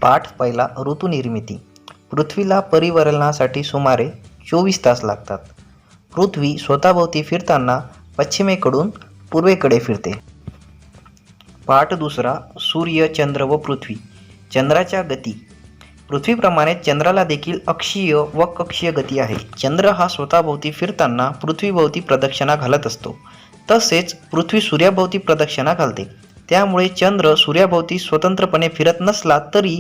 पाठ पहिला, ऋतुनिर्मिती. पृथ्वीला परिभ्रमणासाठी सुमारे 24 तास लागतात. पृथ्वी स्वतःभोवती फिरताना पश्चिमेकडून पूर्वेकडे फिरते. पाठ दुसरा, सूर्य, चंद्र व पृथ्वी. चंद्राच्या गती. पृथ्वीप्रमाणे चंद्राला देखील अक्षीय व कक्षीय गती आहे. चंद्र हा स्वतःभोवती फिरताना पृथ्वीभोवती प्रदक्षिणा घालत असतो. तसेच पृथ्वी सूर्याभोवती प्रदक्षिणा घालते. त्यामुळे चंद्र सूर्याभोवती स्वतंत्रपणे फिरत नसला तरी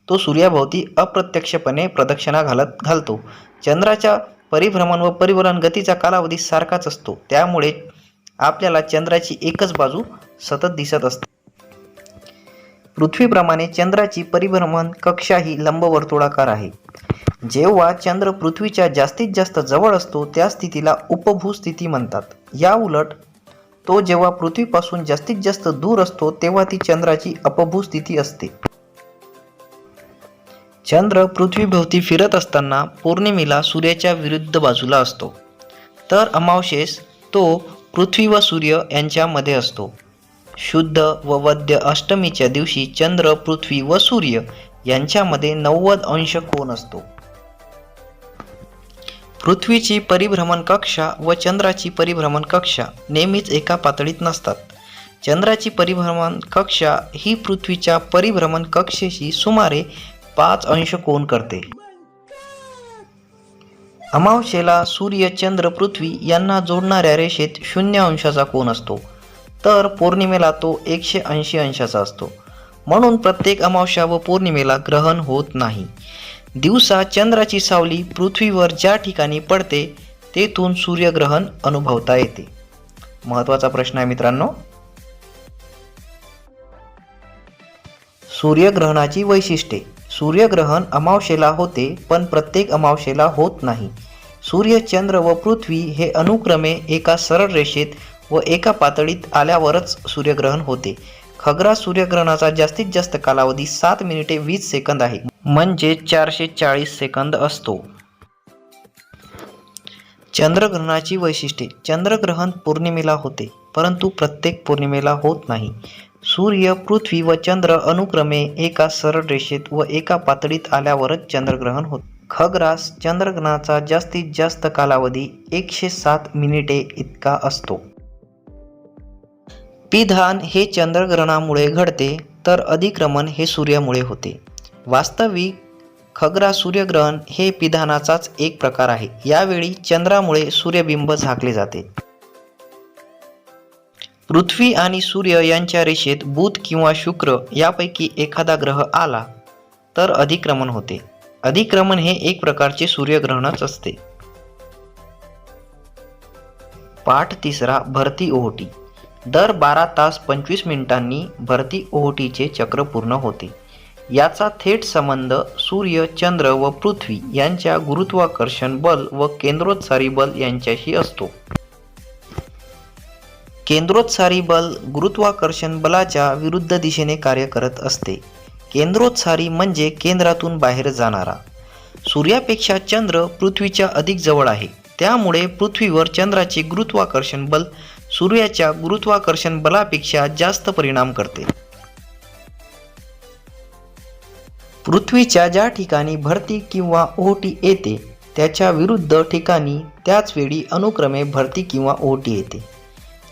तो सूर्याभोवती अप्रत्यक्षपणे प्रदक्षिणा घालतो. चंद्राच्या परिभ्रमण व परिभ्रमण गतीचा कालावधी सारखाच असतो. त्यामुळे आपल्याला चंद्राची एकच बाजू सतत दिसत असते. पृथ्वीप्रमाणे चंद्राची परिभ्रमण कक्षा ही लंबवर्तुळाकार आहे. जेव्हा चंद्र पृथ्वीच्या जास्तीत जास्त जवळ असतो त्या स्थितीला उपभू स्थिती म्हणतात. या उलट तो जेव्हा पृथ्वीपासून जास्तीत जास्त दूर असतो तेव्हा ती चंद्राची अपभू स्थिती असते. चंद्र पृथ्वीभोवती फिरत असताना पौर्णिमेला सूर्याच्या विरुद्ध बाजूला असतो, तर अमावस्येस तो पृथ्वी व सूर्य यांच्यामध्ये असतो. शुद्ध व वद्य अष्टमीच्या दिवशी चंद्र, पृथ्वी व सूर्य यांच्यामध्ये 90 अंश कोन असतो. पृथ्वीची परिभ्रमण कक्षा व चंद्राची परिभ्रमण कक्षा नेहमीच एका पातळीत नसतात. चंद्राची परिभ्रमण कक्षा ही पृथ्वीच्या परिभ्रमण कक्षेशी सुमारे 5 अंश कोन करते. अमावस्येला सूर्य, चंद्र, पृथ्वी यांना जोडणाऱ्या रेषेत 0 अंशाचा कोन असतो, तर पौर्णिमेला तो 180 अंशाचा असतो. म्हणून प्रत्येक अमावस्या व पौर्णिमेला ग्रहण होत नाही. दिवसा चंद्राची सावली पृथ्वीवर ज्या ठिकाणी पडते तेथून सूर्यग्रहण अनुभवता येते. महत्त्वाचा प्रश्न आहे मित्रांनो. सूर्यग्रहणाची वैशिष्ट्ये. सूर्यग्रहण अमावस्येला होते पण प्रत्येक अमावस्येला होत नाही. सूर्य, चंद्र व पृथ्वी हे अनुक्रमे एका सरळ रेषेत व एका पातळीत आल्यावरच सूर्यग्रहण होते. खग्रास सूर्यग्रहणाचा जास्तीत जास्त कालावधी 7 मिनिटे 20 सेकंद आहे, म्हणजे 440 सेकंद असतो. चंद्रग्रहणाची वैशिष्ट्ये. चंद्रग्रहण पौर्णिमेला होते परंतु प्रत्येक पौर्णिमेला होत नाही. सूर्य, पृथ्वी व चंद्र अनुक्रमे एका सरळ रेषेत व एका पातळीत आल्यावरच चंद्रग्रहण होते. खग्रास चंद्रग्रहणाचा जास्तीत जास्त कालावधी 107 मिनिटे इतका असतो. पिधान हे चंद्रग्रहणामुळे घडते तर अधिक्रमण हे सूर्यामुळे होते. वास्तविक खग्रास सूर्यग्रहण हे पिधानाचाच एक प्रकार आहे. यावेळी चंद्रामुळे सूर्यबिंब झाकले जाते. पृथ्वी आणि सूर्य यांच्या रेषेत बुध किंवा शुक्र यापैकी एखादा ग्रह आला तर अधिक्रमण होते. अधिक्रमण हे एक प्रकारचे सूर्यग्रहणच असते. पाठ तिसरा, भरती ओहोटी. दर 12 तास 25 मिनिटांनी भरती ओहोटीचे चक्र पूर्ण होते. याचा थेट संबंध सूर्य, चंद्र व पृथ्वी यांच्या गुरुत्वाकर्षण बल व केंद्रोत्सारी बल यांच्याशी असतो. केंद्रोत्सारी बल गुरुत्वाकर्षण बलाच्या विरुद्ध दिशेने कार्य करत असते. केंद्रोत्सारी म्हणजे केंद्रातून बाहेर जाणारा. सूर्यापेक्षा चंद्र पृथ्वीच्या अधिक जवळ आहे. त्यामुळे पृथ्वीवर चंद्राचे गुरुत्वाकर्षण बल सूर्याच्या गुरुत्वाकर्षण बलापेक्षा जास्त परिणाम करते. पृथ्वीच्या ज्या ठिकाणी भरती किंवा ओहोटी येते त्याच्या विरुद्ध ठिकाणी त्याच वेळी अनुक्रमे भरती किंवा ओहोटी येते.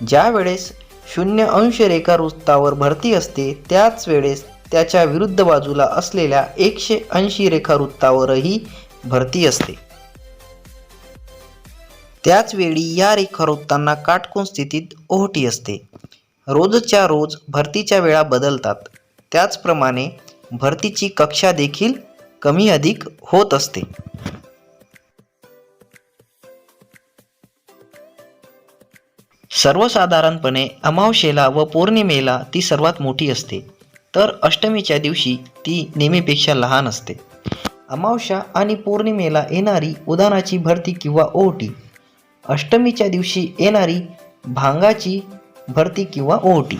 ज्या वेळेस 0 अंश रेखावृत्तावर भरती असते त्याच वेळेस त्याच्या विरुद्ध बाजूला असलेल्या 180 रेखावृत्तावरही भरती असते. त्याच वेळी या रेखावृत्तांना काटकोन स्थितीत ओहोटी असते. रोजच्या रोज भरतीच्या वेळा बदलतात. त्याचप्रमाणे भरतीची कक्षा देखील कमी अधिक होत असते. सर्वसाधारणपणे अमावस्येला व पौर्णिमेला ती सर्वात मोठी असते, तर अष्टमीच्या दिवशी ती नेहमीपेक्षा लहान असते. अमावस्या आणि पौर्णिमेला येणारी उधाणाची भरती किंवा ओहोटी, अष्टमीच्या दिवशी येणारी भांगाची भरती किंवा ओहोटी.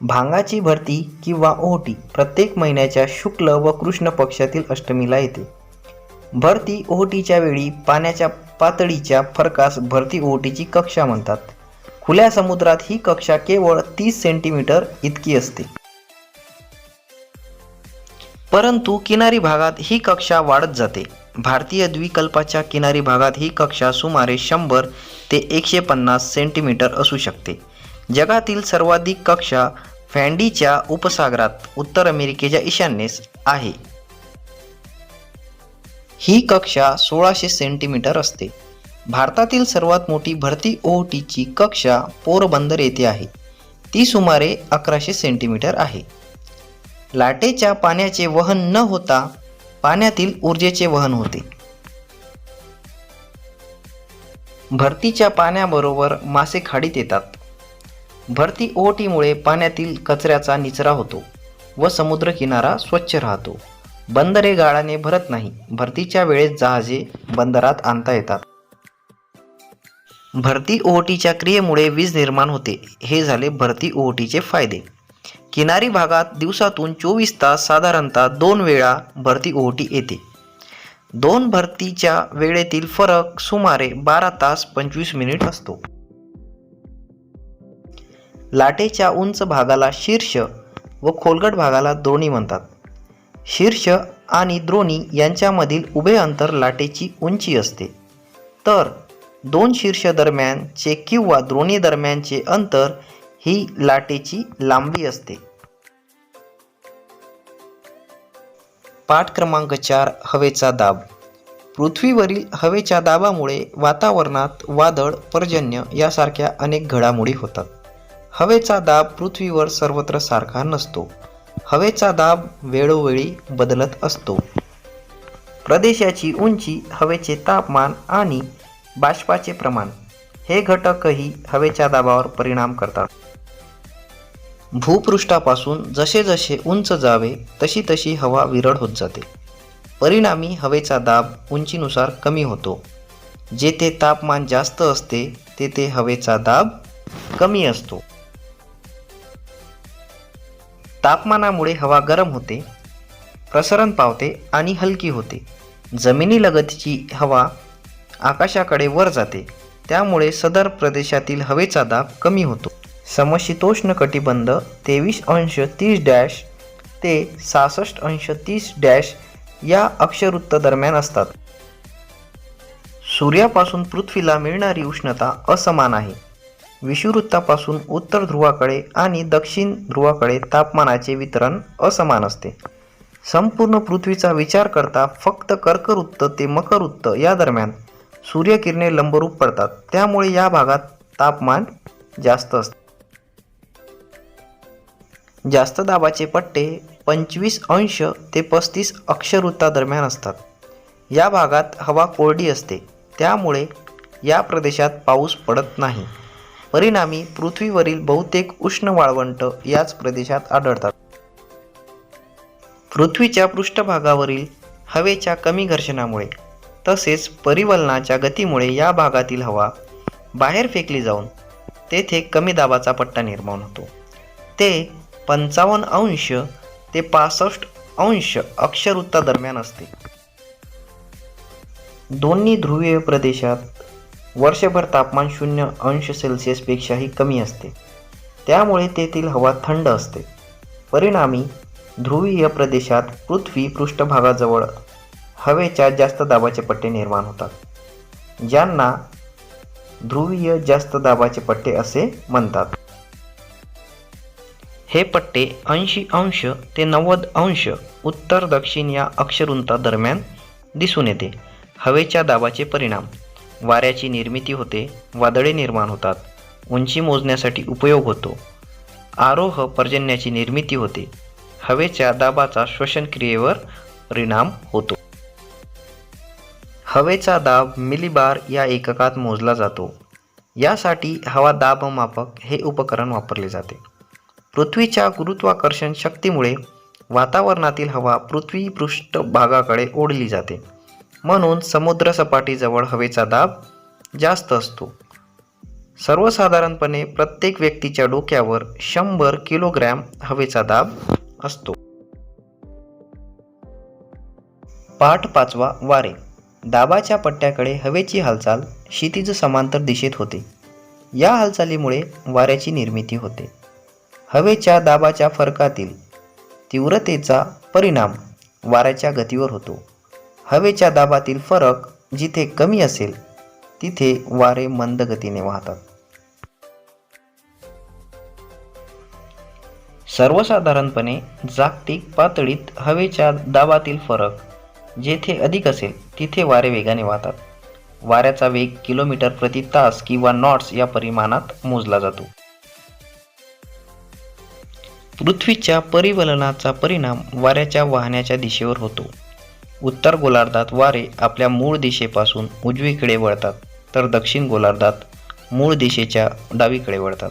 भांगाची भरती किंवा ओहोटी प्रत्येक महिन्याच्या शुक्ल व कृष्ण पक्षातील अष्टमीला येते. भरती ओहोटीच्या वेळी पाण्याच्या पातळीच्या फरकास भरती ओहोटीची कक्षा म्हणतात. खुल्या समुद्रात ही कक्षा केवळ 30 सेंटीमीटर इतकी असते. परंतु किनारी भागात ही कक्षा वाढत जाते. भारतीय द्वीपकल्पाच्या किनारी भागात ही कक्षा सुमारे 100 ते 150 सेंटीमीटर असू शकते. जगातील सर्वाधिक कक्षा फॅन्डीच्या उपसागरात उत्तर अमेरिकेच्या ईशान्येस आहे. ही कक्षा 1600 सेंटीमीटर असते. भारतातील सर्वात मोठी भरती ओहोटीची कक्षा पोरबंदर येथे आहे. ती सुमारे 1100 सेंटीमीटर आहे. लाटेच्या पाण्याचे वहन न होता पाण्यातील ऊर्जेचे वहन होते. भरतीच्या पाण्याबरोबर मासे खाडीत येतात. भरती ओहोटीमुळे पाण्यातील कचऱ्याचा निचरा होतो व समुद्र किनारा स्वच्छ राहतो. बंदरे गाळाने भरत नाही. भरतीच्या वेळेस जहाजे बंदरात आणता येतात. भरती ओहोटीच्या क्रियेमुळे वीज निर्माण होते. हे झाले भरती ओहोटीचे फायदे. किनारी भागात दिवसातून 24 तास साधारणतः 2 वेळा भरती ओहोटी येते. 2 भरतीच्या वेळेतील फरक सुमारे 12 तास 25 मिनिट असतो. लाटेच्या उंच भागाला शीर्ष व खोलगट भागाला द्रोणी म्हणतात. शीर्ष आणि द्रोणी यांच्यामधील उभे अंतर लाटेची उंची असते, तर 2 शीर्ष दरम्यानचे किंवा द्रोणी दरम्यानचे अंतर ही लाटेची लांबी असते. पाठ क्रमांक 4 हवेचा दाब. पृथ्वीवरील हवेच्या दाबामुळे वातावरणात वादळ, पर्जन्य यासारख्या अनेक घडामोडी होतात. हवेचा दाब पृथ्वीवर सर्वत्र सारखा नसतो. हवेचा दाब वेळोवेळी बदलत असतो. प्रदेशाची उंची, हवेचे तापमान आणि बाष्पाचे प्रमाण हे घटकही हवेच्या दाबावर परिणाम करतात. भूपृष्ठापासून जसे जसे उंच जावे तशी तशी हवा विरळ होत जाते. परिणामी हवेचा दाब उंचीनुसार कमी होतो. जेथे तापमान जास्त असते तेथे हवेचा दाब कमी असतो. तापमानामुळे हवा गरम होते, प्रसरण पावते आणि हलकी होते. जमिनीलगतची हवा आकाशाकडे वर जाते, त्यामुळे सदर प्रदेशातील हवेचा दाब कमी होतो. समशीतोष्ण कटिबंध 23°30' ते 66°30' या अक्षवृत्त दरम्यान असतात. सूर्यापासून पृथ्वीला मिळणारी उष्णता असमान आहे. विषुववृत्तापासून उत्तर ध्रुवाकडे आणि दक्षिण ध्रुवाकडे तापमानाचे वितरण असमान असते. संपूर्ण पृथ्वीचा विचार करता फक्त कर्कवृत्त ते मकरवृत्त या दरम्यान सूर्यकिरणे लंबरूप पडतात, त्यामुळे या भागात तापमान जास्त असते. जास्त दाबाचे पट्टे 25° ते 35 अक्षवृत्तादरम्यान असतात. या भागात हवा कोरडी असते, त्यामुळे या प्रदेशात पाऊस पडत नाही. परिणामी पृथ्वीवरील बहुतेक उष्ण वाळवंट याच प्रदेशात आढळतात. पृथ्वीच्या पृष्ठभागावरील हवेच्या कमी घर्षणामुळे तसेच परिवलनाच्या गतीमुळे या भागातील हवा बाहेर फेकली जाऊन तेथे कमी दाबाचा पट्टा निर्माण होतो. ते 55° ते 65° अक्षवृत्तादरम्यान असते. दोन्ही ध्रुवीय प्रदेशात वर्षभर तापमान 0° पेक्षाही कमी असते, त्यामुळे तेथील हवा थंड असते. परिणामी ध्रुवीय प्रदेशात पृथ्वी पृष्ठभागाजवळ हवेच्या जास्त दाबाचे पट्टे निर्माण होतात, ज्यांना ध्रुवीय जास्त दाबाचे पट्टे असे म्हणतात. हे पट्टे 80° ते 90° उत्तर दक्षिण या अक्षवृत्तादरम्यान दिसून येते. हवेच्या दाबाचे परिणाम: वाऱ्याची निर्मिती होते, वादळे निर्माण होतात, उंची मोजण्यासाठी उपयोग होतो, आरोह पर्जन्याची निर्मिती होते, हवेच्या दाबाचा श्वसन क्रियेवर परिणाम होतो. हवेचा दाब मिलीबार या एककात मोजला जातो. यासाठी हवा दाबमापक हे उपकरण वापरले जाते. पृथ्वीच्या गुरुत्वाकर्षण शक्तीमुळे वातावरणातील हवा पृथ्वी पृष्ठभागाकडे ओढली जाते, म्हणून समुद्र सपाटीजवळ हवेचा दाब जास्त असतो. सर्वसाधारणपणे प्रत्येक व्यक्तीच्या डोक्यावर 100 किलोग्रॅम हवेचा दाब असतो. पाठ 5 वारे. दाबाच्या पट्ट्याकडे हवेची हालचाल क्षितिज समांतर दिशेत होते. या हालचालीमुळे वाऱ्याची निर्मिती होते. हवेच्या दाबाच्या फरकातील तीव्रतेचा परिणाम वाऱ्याच्या गतीवर होतो. हवेच्या दाबातील फरक जिथे कमी असेल तिथे वारे मंद गतीने वाहतात. सर्वसाधारणपणे जागतिक पातळीत हवेच्या दाबातील फरक जेथे अधिक असेल तिथे वारे वेगाने वाहतात. वाऱ्याचा वेग किलोमीटर प्रति तास किंवा नॉट्स या परिमाणात मोजला जातो. पृथ्वीच्या परिवलनाचा परिणाम वाऱ्याच्या वाहण्याच्या दिशेवर होतो. उत्तर गोलार्धात वारे आपल्या मूळ दिशेपासून उजवीकडे वळतात, तर दक्षिण गोलार्धात मूळ दिशेच्या डावीकडे वळतात.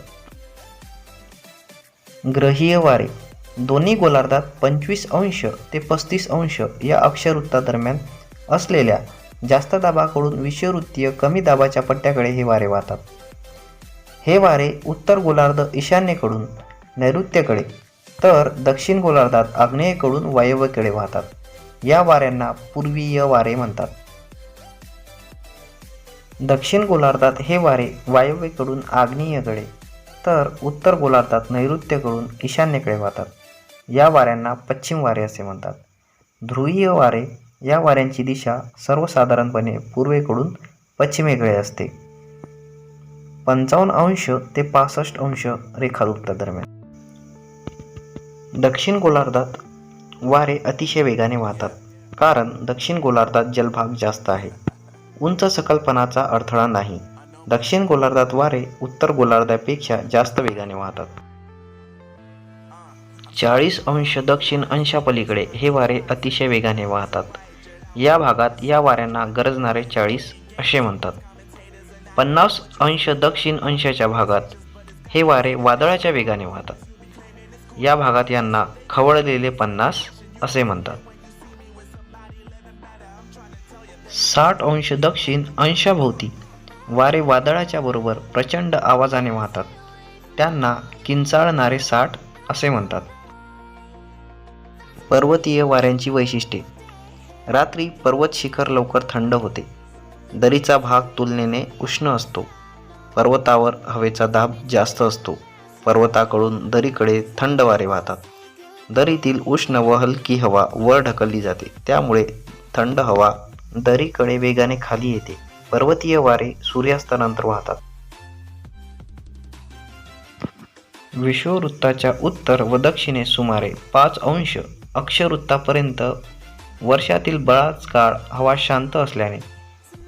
ग्रहीय वारे दोन्ही गोलार्धात 25° ते 35° या अक्षवृत्तादरम्यान असलेल्या जास्त दाबाकडून विषुववृत्तीय कमी दाबाच्या पट्ट्याकडे हे वारे वाहतात. हे वारे उत्तर गोलार्ध ईशान्येकडून नैऋत्येकडे तर दक्षिण गोलार्धात आग्नेयेकडून वायव्येकडे वाहतात. या वाऱ्यांना पूर्वीय वारे म्हणतात. दक्षिण गोलार्धात हे वारे वायव्येकडून आग्नेयेकडे तर उत्तर गोलार्धात नैऋत्येकडून ईशान्येकडे वाहतात. या वाऱ्यांना पश्चिम वारे असे म्हणतात. ध्रुवीय वारे या वाऱ्यांची दिशा सर्वसाधारणपणे पूर्वेकडून पश्चिमेकडे असते, 55° ते 65° रेखावृत्तादरम्यान. दक्षिण गोलार्धात वारे अतिशय वेगाने वाहतात, कारण दक्षिण गोलार्धात जलभाग जास्त आहे. उंच सकलपणाचा अडथळा नाही. दक्षिण गोलार्धात वारे उत्तर गोलार्धापेक्षा जास्त वेगाने वाहतात. 40° दक्षिण अंशापलीकडे हे वारे अतिशय वेगाने वाहतात. या भागात या वाऱ्यांना गरजणारे 40 असे म्हणतात. 50° दक्षिण अंशाच्या भागात हे वारे वादळाच्या वेगाने वाहतात. या भागात यांना खवळलेले 50 असे म्हणतात. 60° दक्षिण अंशाभोवती वारे वादळाच्या बरोबर प्रचंड आवाजाने वाहतात. त्यांना किंचाळणारे 60 असे म्हणतात. पर्वतीय वाऱ्यांची वैशिष्ट्ये. रात्री पर्वत शिखर लवकर थंड होते. दरीचा भाग तुलनेने उष्ण असतो. पर्वतावर हवेचा दाब जास्त असतो. पर्वताकडून दरीकडे थंड वारे वाहतात. दरीतील उष्ण व हलकी हवा वर ढकलली जाते, त्यामुळे थंड हवा दरीकडे वेगाने खाली येते. पर्वतीय वारे सूर्यास्तानंतर वाहतात. विषुववृत्ताच्या उत्तर व दक्षिणेस सुमारे 5° अक्षवृत्तापर्यंत वर्षातील बराच काळ हवा शांत असल्याने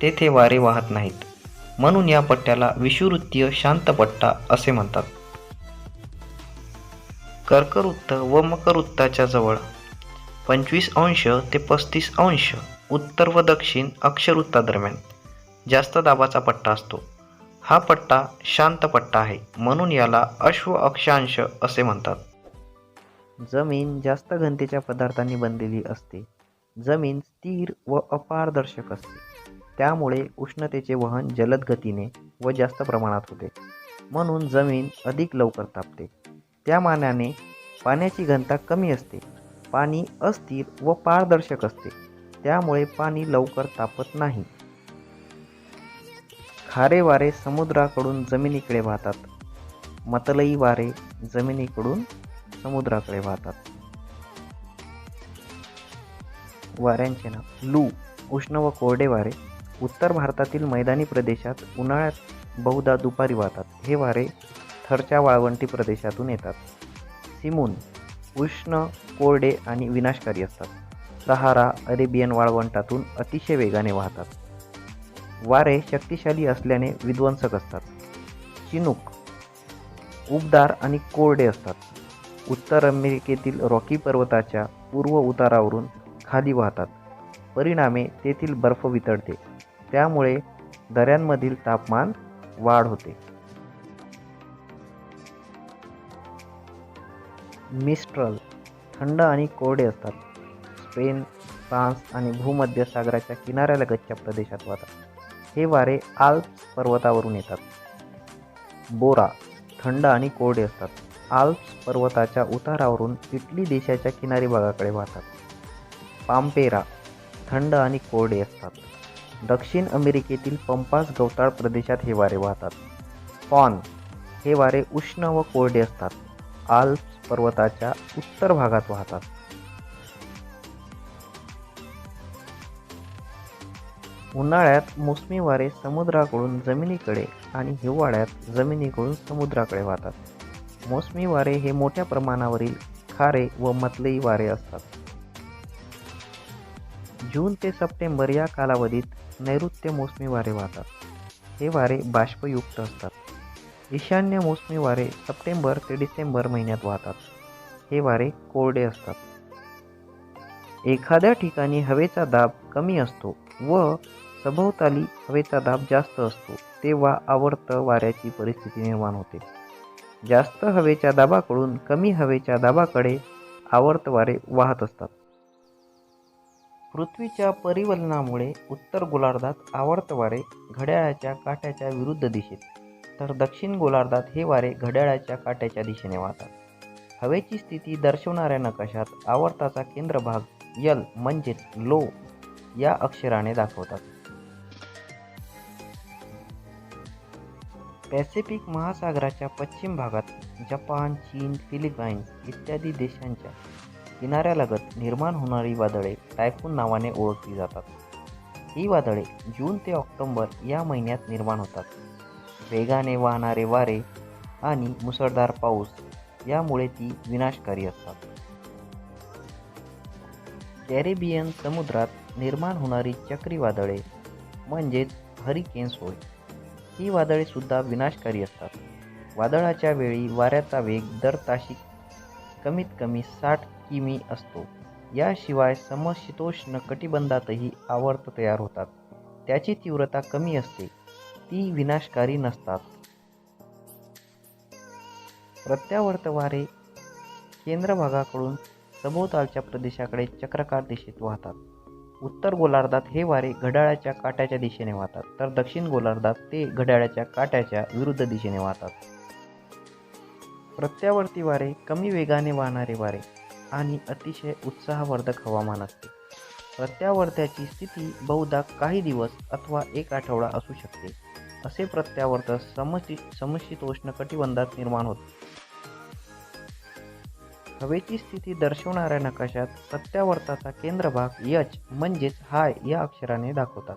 तेथे वारे वाहत नाहीत. म्हणून या पट्ट्याला विषुववृत्तीय शांत पट्टा असे म्हणतात. कर्कवृत्त व मकरवृत्ताच्या जवळ 25° ते 35° उत्तर व दक्षिण अक्षवृत्तादरम्यान जास्त दाबाचा पट्टा असतो. हा पट्टा शांत पट्टा आहे, म्हणून याला अश्व अक्षांश असे म्हणतात. जमीन जास्त घनतेच्या पदार्थांनी बनलेली असते. जमीन स्थिर व अपारदर्शक असते, त्यामुळे उष्णतेचे वहन जलद गतीने व जास्त प्रमाणात होते. म्हणून जमीन अधिक लवकर तापते. त्या मानाने पाण्याची घनता कमी असते. पाणी अस्थिर व पारदर्शक असते, त्यामुळे पाणी लवकर तापत नाही. खारे वारे समुद्राकडून जमिनीकडे वाहतात. मतलई वारे जमिनीकडून समुद्राकडे वाहतात. वाऱ्यांचे नाव. लू उष्ण व कोरडे वारे उत्तर भारतातील मैदानी प्रदेशात उन्हाळ्यात बहुधा दुपारी वाहतात. हे वारे थरच्या वाळवंटी प्रदेशातून येतात. सिमून उष्ण, कोरडे आणि विनाशकारी असतात. सहारा अरेबियन वाळवंटातून अतिशय वेगाने वाहतात. वारे शक्तिशाली असल्याने विध्वंसक असतात. चिनूक उबदार आणि कोरडे असतात. उत्तर अमेरिकेतील रॉकी पर्वताच्या पूर्व उतारावरून खाली वाहतात. परिणामे तेथील बर्फ वितळते, त्यामुळे दऱ्यांमधील तापमान वाढ होते. मिस्ट्रल थंड आणि कोरडे असतात. स्पेन, फ्रान्स आणि भूमध्य सागराच्या किनाऱ्यालगतच्या प्रदेशात वाहतात. हे वारे आल्प्स पर्वतावरून येतात. बोरा थंड आणि कोरडे असतात. आल्प्स पर्वताच्या उतारावरून इटली देशाच्या किनारी भागाकडे वाहतात. पाम्पेरा थंड आणि कोरडे असतात. दक्षिण अमेरिकेतील पंपास गवताळ प्रदेशात हे वारे वाहतात. फॉन हे वारे उष्ण व कोरडे असतात. आल्प्स पर्वताच्या उत्तर भागात वाहतात. उन्हाळ्यात मोसमी वारे समुद्राकडून जमिनीकडे आणि हिवाळ्यात जमिनीकडून समुद्राकडे वाहतात. मोसमी वारे हे मोठ्या प्रमाणावरील खारे व मतलई वारे असतात. जून ते सप्टेंबर या कालावधीत नैऋत्य मोसमी वारे वाहतात. हे वारे बाष्पयुक्त असतात. ईशान्य मोसमी वारे सप्टेंबर ते डिसेंबर महिन्यात वाहतात. हे वारे कोरडे असतात. एखाद्या ठिकाणी हवेचा दाब कमी असतो व सभोवताली हवेचा दाब जास्त असतो तेव्हा आवर्त वाऱ्याची परिस्थिती निर्माण होते. जास्त हवेच्या दाबाकडून कमी हवेच्या दाबाकडे आवर्त वारे वाहत असतात. पृथ्वीच्या परिवलनामुळे उत्तर गोलार्धात आवर्त वारे घड्याळाच्या काट्याच्या विरुद्ध दिशेत, तर दक्षिण गोलार्धात हे वारे घड्याळाच्या काट्याच्या दिशेने वाहतात. हवेची स्थिती दर्शवणाऱ्या नकाशात आवर्ताचा केंद्रभाग यल म्हणजेच लो या अक्षराने दाखवतात. पॅसिफिक महासागराच्या पश्चिम भागात जपान, चीन, फिलिपाईन्स इत्यादी देशांच्या किनाऱ्यालगत निर्माण होणारी वादळे टायफून नावाने ओळखली जातात. ही वादळे जून ते ऑक्टोबर या महिन्यात निर्माण होतात. वेगाने वाहणारे वारे आणि मुसळधार पाऊस यामुळे ती विनाशकारी असतात. कॅरिबियन समुद्रात निर्माण होणारी चक्रीवादळे म्हणजेच हरिकेन्स होय. ही वादळे सुद्धा विनाशकारी असतात. वादळाच्या वेळी वाऱ्याचा वेग दर ताशी कमीत कमी 60 किमी असतो. याशिवाय समशीतोष्ण कटिबंधातही आवर्त तयार होतात. त्याची तीव्रता कमी असते. ती विनाशकारी नसतात. प्रत्यावर्त वारे केंद्रभागाकडून सभोवतालच्या प्रदेशाकडे चक्राकार दिशेत वाहतात. उत्तर गोलार्धात हे वारे घड्याळाच्या काट्याच्या दिशेने वाहतात, तर दक्षिण गोलार्धात ते घड्याळाच्या काट्याच्या विरुद्ध दिशेने वाहतात. प्रत्यावर्ती वारे कमी वेगाने वाहणारे वारे आणि अतिशय उत्साहवर्धक हवामान असते. प्रत्यावर्त्याची स्थिती बहुधा काही दिवस अथवा एक आठवडा असू शकते. असे प्रत्यावर्त समशीतोष्ण कटिबंधात निर्माण होते. हवेची स्थिती दर्शवणाऱ्या नकाशात प्रत्यावर्ताचा केंद्रभाग एच म्हणजेच हाय या अक्षराने दाखवतात.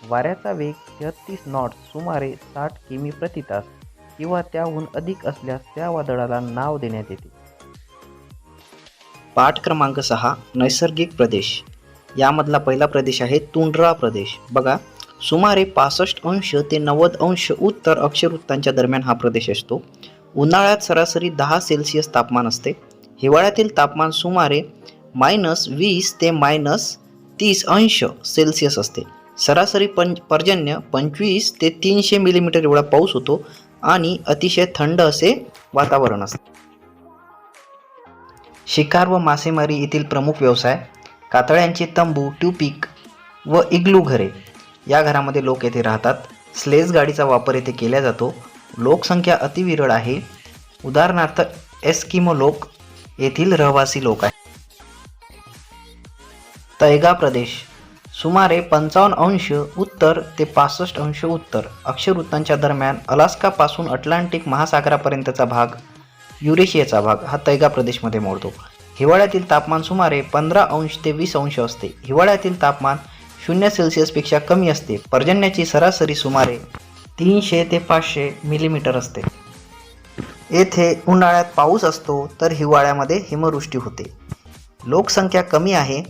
वाऱ्याचा वेग 33 नॉट्स सुमारे 60 किमी प्रति तास किंवा त्याहून अधिक असल्यास त्या वादळाला नाव देण्यात येते. पाठ क्रमांक 6 नैसर्गिक प्रदेश. यामधला पहिला प्रदेश आहे तुंड्रा प्रदेश. बघा, सुमारे 65 ते 90 उत्तर अक्षवृत्तांच्या दरम्यान हा प्रदेश असतो. उन्हाळ्यात सरासरी 10 सेल्सिअस तापमान असते. हिवाळ्यातील तापमान सुमारे -20 ते -30 सेल्सिअस असते. सरासरी पर्जन्य 25 ते 300 मिलीमीटर एवढा पाऊस होतो आणि अतिशय थंड असे वातावरण असते. शिकार व मासेमारी येथील प्रमुख व्यवसाय. कातळ्यांचे तंबू, ट्यूपिक व इग्लू घरे, या घरामध्ये लोक येथे राहतात. स्लेज गाडीचा वापर येथे केला जातो. लोकसंख्या अतिविरळ आहे. उदाहरणार्थ एस्किमो लोक येथील रहिवासी लोक आहेत. तैगा प्रदेश. सुमारे 55 उत्तर ते 65 उत्तर अक्षवृत्तांच्या दरम्यान अलास्कापासून अटलांटिक महासागरापर्यंतचा भाग, युरेशियाचा भाग हा तैगा प्रदेशमध्ये मोडतो. हिवाळ्यातील तापमान सुमारे 15 ते 20 असते. हिवाळ्यातील तापमान 0 सेल्सिअसपेक्षा कमी असते. पर्जन्याची सरासरी सुमारे 300 ते 500 मिलीमीटर असते. येथे उन्हाळ्यात पाऊस असतो तर हिवाळ्यामध्ये हिमवृष्टी होते. लोकसंख्या कमी आहे.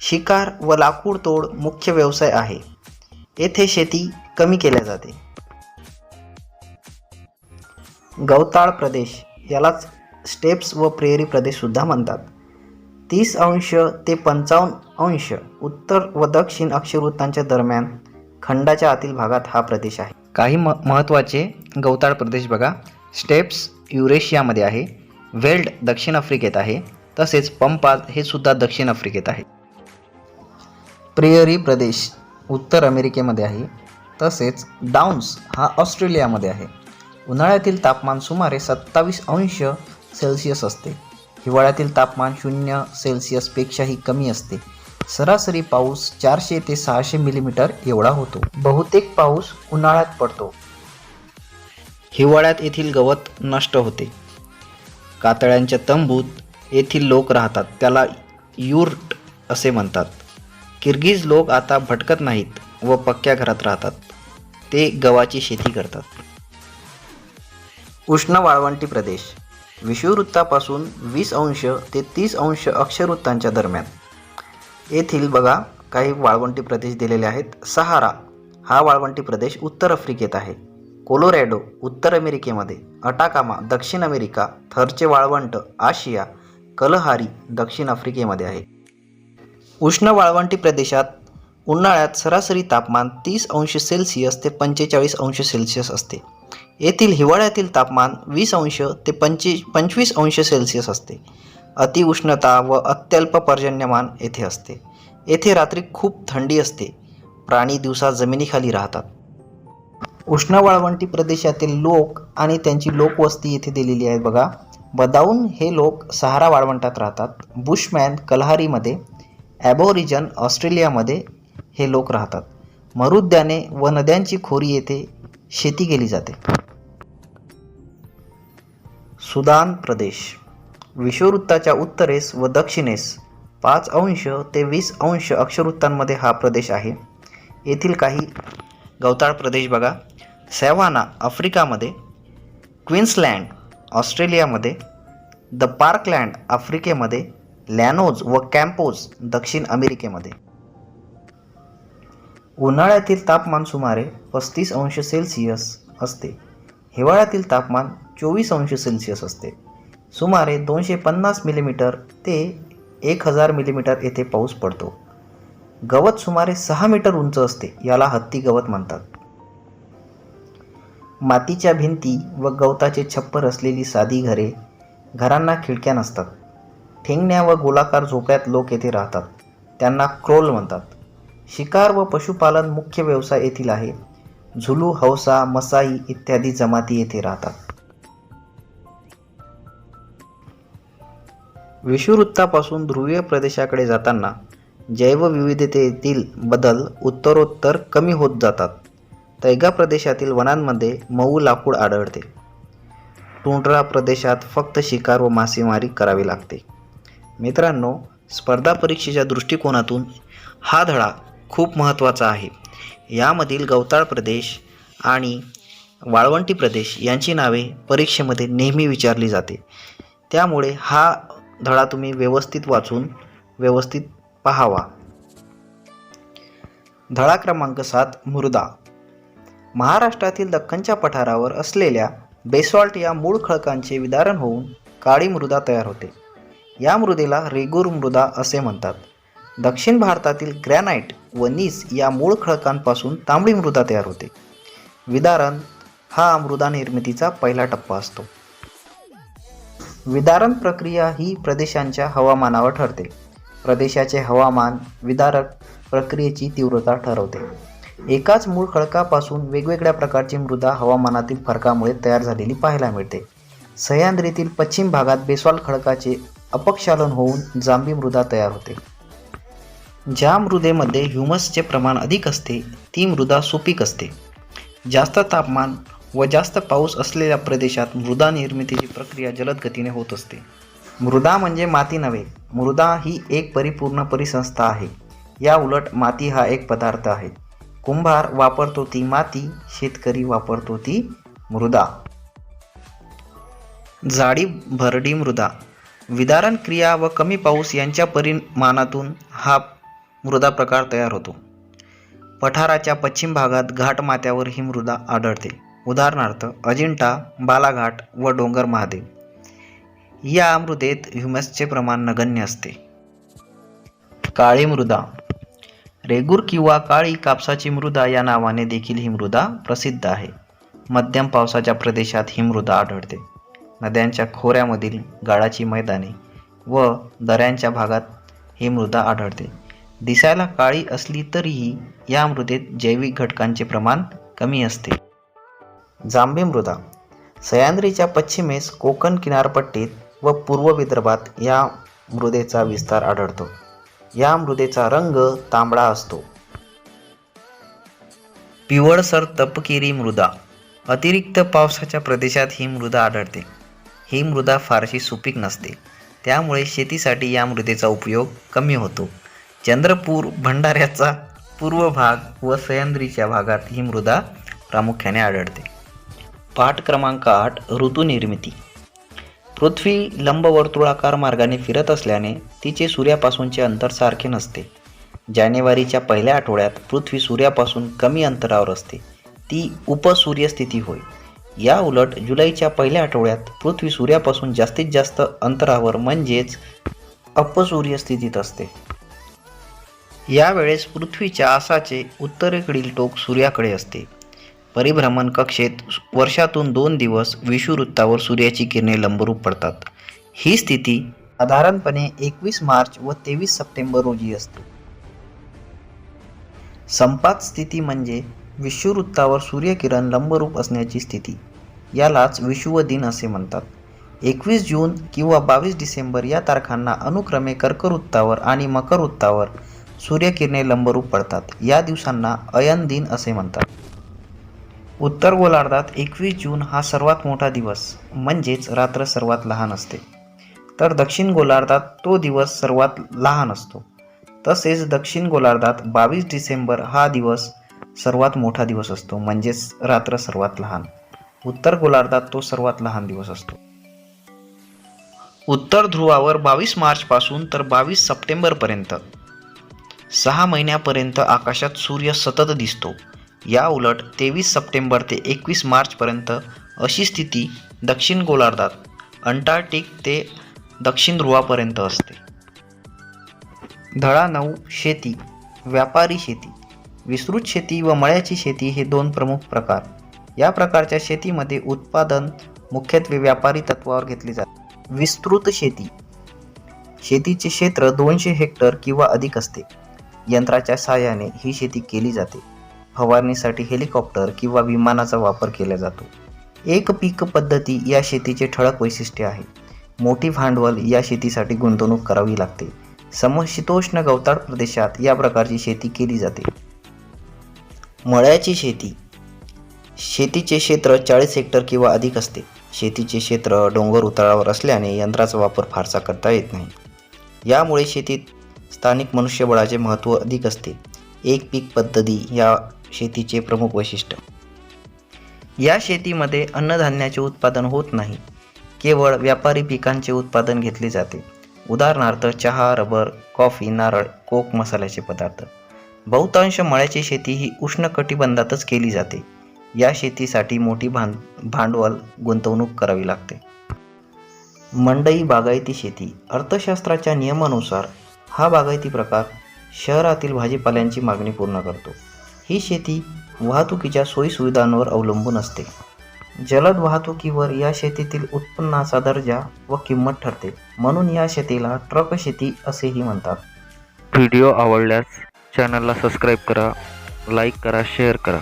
शिकार व लाकूड तोड मुख्य व्यवसाय आहे. येथे शेती कमी केल्या जाते. गवताळ प्रदेश, यालाच स्टेप्स व प्रेरी प्रदेश सुद्धा म्हणतात. 30 ते 55 उत्तर व दक्षिण अक्षवृत्तांच्या दरम्यान खंडाच्या आतील भागात हा प्रदेश आहे. काही महत्त्वाचे गवताळ प्रदेश बघा. स्टेप्स युरेशियामध्ये आहे. वेल्ड दक्षिण आफ्रिकेत आहे. तसेच पंपाज हे सुद्धा दक्षिण आफ्रिकेत आहे. प्रेयरी प्रदेश उत्तर अमेरिकेमध्ये आहे. तसेच डाऊन्स हा ऑस्ट्रेलियामध्ये आहे. उन्हाळ्यातील तापमान सुमारे 27 सेल्सिअस असते. हिवाळ्यातील तापमान 0 सेल्सिअसपेक्षाही कमी असते. सरासरी पाऊस 400 ते 600 मिलीमीटर एवढा होतो. बहुतेक पाऊस उन्हाळ्यात पडतो. हिवाळ्यात येथील गवत नष्ट होते. कातळ्यांच्या तंबूत येथील लोक राहतात. त्याला युर्ट असे म्हणतात. किर्गिज लोक आता भटकत नाहीत. व पक्क्या घरात राहतात. ते गव्हाची शेती करतात. उष्ण वाळवंटी प्रदेश विषुववृत्तापासून 20 अंश ते 30 अंश अक्षवृत्तांच्या दरम्यान. येथील बघा काही वाळवंटी प्रदेश दिलेले आहेत. सहारा हा वाळवंटी प्रदेश उत्तर आफ्रिकेत आहे. कोलोरॅडो उत्तर अमेरिकेमध्ये, अटाकामा दक्षिण अमेरिका, थरचे वाळवंट आशिया, कलहारी दक्षिण आफ्रिकेमध्ये आहे. उष्ण वाळवंटी प्रदेशात उन्हाळ्यात सरासरी तापमान 30 अंश सेल्सिअस ते 45 अंश सेल्सिअस असते. येथील हिवाळ्यातील तापमान 20 अंश ते 25 अंश सेल्सिअस असते. अतिउष्णता व अत्यल्प पर्जन्यमान येथे असते. येथे रात्री खूप थंडी असते. प्राणी दिवसा जमिनीखाली राहतात. उष्ण वाळवंटी प्रदेशातील लोक आणि त्यांची लोकवस्ती येथे दिलेली आहे बघा. बदाऊन हे लोक सहारा वाळवंटात राहतात. बुशमॅन कलहारीमध्ये, ॲबोरिजन ऑस्ट्रेलियामध्ये हे लोक राहतात. मरुद्याने व नद्यांची खोरी येथे शेती केली जाते. सुदान प्रदेश विषुववृत्ताच्या उत्तरेस व दक्षिणेस 5 अंश ते 20 अंश अक्षवृत्तांमध्ये हा प्रदेश आहे. येथील काही गवताळ प्रदेश बघा. सॅव्हाना आफ्रिकामध्ये, क्वीन्सलँड ऑस्ट्रेलियामध्ये, द पार्कलँड आफ्रिकेमध्ये, लॅनोज व कॅम्पोज दक्षिण अमेरिकेमध्ये. उन्हाळ्यातील तापमान सुमारे 35 अंश सेल्सिअस असते. हिवाळ्यातील तापमान 24 अंश सेल्सिअस असते. सुमारे 250 मिलीमीटर ते 1000 मिलीमीटर येथे पाऊस पडतो. गवत सुमारे 6 मीटर उंच असते. याला हत्ती गवत म्हणतात. मातीच्या भिंती व गवताचे छप्पर असलेली साधी घरे. घरांना खिडक्या नसतात. ठेंगण्या व गोलाकार झोपड्यात लोक येथे राहतात. त्यांना क्रोल म्हणतात. शिकार व पशुपालन मुख्य व्यवसाय येथील आहे. झुलू, हौसा, मसाई इत्यादी जमाती येथे राहतात. विषुववृत्तापासून ध्रुवीय प्रदेशाकडे जाताना जैवविविधतेतील बदल उत्तरोत्तर कमी होत जातात. तैगा प्रदेशातील वनांमध्ये मऊ लाकूड आढळते. टुंड्रा प्रदेशात फक्त शिकार व मासेमारी करावी लागते. मित्रांनो, स्पर्धा परीक्षेच्या दृष्टिकोनातून हा धडा खूप महत्त्वाचा आहे. यामधील गवताळ प्रदेश आणि वाळवंटी प्रदेश यांची नावे परीक्षेमध्ये नेहमी विचारली जाते. त्यामुळे हा धडा तुम्ही व्यवस्थित वाचून व्यवस्थित पाहावा. धडा क्रमांक 7 मृदा. महाराष्ट्रातील दख्खनच्या पठारावर असलेल्या बेसॉल्ट या मूळ खडकांचे विदारण होऊन काळी मृदा तयार होते. या मृदेला रेगूर मृदा असे म्हणतात. दक्षिण भारतातील ग्रॅनाइट व नीस या मूळ खडकांपासून तांबडी मृदा तयार होते. विदारण हा मृदा निर्मितीचा पहिला टप्पा असतो. विदारण प्रक्रिया ही प्रदेशांच्या हवामानावर ठरते. प्रदेशाचे हवामान विदारक प्रक्रियेची तीव्रता ठरवते. एकाच मूळ खडकापासून वेगवेगळ्या प्रकारची मृदा हवामानातील फरकामुळे तयार झालेली पाहायला मिळते. सह्याद्रीतील पश्चिम भागात बेसॉल्ट खडकाचे अपक्षालन होऊन जांभी मृदा तयार होते. ज्या मृदेमध्ये ह्युमसचे प्रमाण अधिक असते ती मृदा सुपीक असते. जास्त तापमान व जास्त पाऊस असलेल्या प्रदेशात मृदा निर्मितीची प्रक्रिया जलद गतीने होत असते. मृदा म्हणजे माती नव्हे. मृदा ही एक परिपूर्ण परिसंस्था आहे. या उलट माती हा एक पदार्थ आहे. कुंभार वापरतो ती माती, शेतकरी वापरतो ती मृदा. जाडी भरडी मृदा. विदारण क्रिया व कमी पाऊस यांच्या परिमाणातून हा मृदा प्रकार तयार होतो. पठाराच्या पश्चिम भागात घाट माथ्यावर ही मृदा आढळते. उदाहरणार्थ अजिंठा, बालाघाट व डोंगर महादेव. या मृदेत ह्युमसचे प्रमाण नगण्य असते. काळी मृदा. रेगूर किंवा काळी कापसाची मृदा या नावाने देखील ही मृदा प्रसिद्ध आहे. मध्यम पावसाच्या प्रदेशात ही मृदा आढळते. नद्यांच्या खोऱ्यामधील गाळाची मैदाने व दऱ्यांच्या भागात ही मृदा आढळते. दिसायला काळी असली तरीही या मृदेत जैविक घटकांचे प्रमाण कमी असते. जांभी मृदा. सह्याद्रीच्या पश्चिमेस कोकण किनारपट्टीत व पूर्व विदर्भात या मृदेचा विस्तार आढळतो. या मृदेचा रंग तांबडा असतो. पिवळसर तपकिरी मृदा. अतिरिक्त पावसाच्या प्रदेशात ही मृदा आढळते. ही मृदा फारशी सुपीक नसते. त्यामुळे शेतीसाठी या मृदेचा उपयोग कमी होतो. चंद्रपूर, भंडाऱ्याचा पूर्व भाग व सह्याद्रीच्या भागात ही मृदा प्रामुख्याने आढळते. पाठ क्रमांक 8 ऋतुनिर्मिती. पृथ्वी लंबवर्तुळाकार मार्गाने फिरत असल्याने तिचे सूर्यापासूनचे अंतर सारखे नसते. जानेवारीच्या पहिल्या आठवड्यात पृथ्वी सूर्यापासून कमी अंतरावर असते, ती उपसूर्यस्थिती होय. या उलट जुलैच्या पहिल्या आठवड्यात पृथ्वी सूर्यापासून जास्तीत जास्त अंतरावर म्हणजेच अपसूर्यस्थितीत असते. यावेळेस पृथ्वीच्या आसाचे उत्तरेकडील टोक सूर्याकडे असते. परिभ्रमण कक्षेत वर्षातून 2 दिवस विषुववृत्तावर सूर्याची किरणे लंबरूप पडतात. ही स्थिती साधारणपणे 21 मार्च व 23 सप्टेंबर रोजी असते. संपात स्थिती म्हणजे विषुववृत्तावर सूर्यकिरण लंबरूप असण्याची स्थिती. यालाच विषुवदिन असे म्हणतात. 21 जून किंवा 22 डिसेंबर या तारखांना अनुक्रमे कर्कवृत्तावर आणि मकरवृत्तावर सूर्यकिरणे लंबरूप पडतात. या दिवसांना अयन दिन असे म्हणतात. उत्तर गोलार्धात 21 जून हा सर्वात मोठा दिवस म्हणजेच रात्र सर्वात लहान असते, तर दक्षिण गोलार्धात तो दिवस सर्वात लहान असतो. तसेच दक्षिण गोलार्धात 22 डिसेंबर हा दिवस सर्वात मोठा दिवस असतो, म्हणजेच रात्र सर्वात लहान. उत्तर गोलार्धात तो सर्वात लहान दिवस असतो. उत्तर ध्रुवावर 22 मार्चपासून तर 22 सप्टेंबरपर्यंत 6 महिन्यापर्यंत आकाशात सूर्य सतत दिसतो. या उलट 23 सप्टेंबर ते 21 मार्चपर्यंत अशी स्थिती दक्षिण गोलार्धात अंटार्क्टिक ते दक्षिण ध्रुवापर्यंत असते. धडा 9 शेती. व्यापारी शेती. विस्तृत शेती व मळ्याची शेती हे 2 प्रमुख प्रकार. या प्रकारच्या शेतीमध्ये उत्पादन मुख्यत्वे व्यापारी तत्वावर घेतले जाते. विस्तृत शेती. शेतीचे क्षेत्र 200 हेक्टर किंवा अधिक असते. यंत्राच्या साहाय्याने ही शेती केली जाते. फवारणीसाठी हेलिकॉप्टर किंवा विमानाचा वापर केला जातो. एक पीक पद्धती या शेतीचे ठळक वैशिष्ट्य आहे. मोठी भांडवल या शेतीसाठी गुंतवणूक करावी लागते. समशीतोष्ण गवताळ प्रदेशात या प्रकारची शेती केली जाते. मळ्याची शेती. शेतीचे क्षेत्र 40 हेक्टर किंवा अधिक असते. शेतीचे क्षेत्र डोंगर उतारावर असल्याने यंत्राचा वापर फारसा करता येत नाही. यामुळे शेतीत स्थानिक मनुष्यबळाचे महत्त्व अधिक असते. एक पीक पद्धती या शेतीचे प्रमुख वैशिष्ट्य. या शेतीमध्ये अन्नधान्याचे उत्पादन होत नाही, केवळ व्यापारी पिकांचे उत्पादन घेतले जाते. उदाहरणार्थ चहा, रबर, कॉफी, नारळ, कोक, मसाल्याचे पदार्थ. बहुतांश मळ्याची शेती ही उष्णकटिबंधातच केली जाते. या शेतीसाठी मोठी भांडवल गुंतवणूक करावी लागते. मंडई बागायती शेती. अर्थशास्त्राच्या नियमानुसार हा बागायती प्रकार शहरातील भाजीपाल्यांची मागणी पूर्ण करतो. ही शेती वाहतुकीच्या सोयीसुविधांवर अवलंबून असते. जलद वाहतुकीवर या शेतीतील उत्पन्नाचा दर्जा व किंमत ठरते, म्हणून या शेतीला ट्रक शेती असेही म्हणतात. व्हिडिओ आवडल्यास चॅनलला सबस्क्राईब करा, लाईक करा, शेअर करा.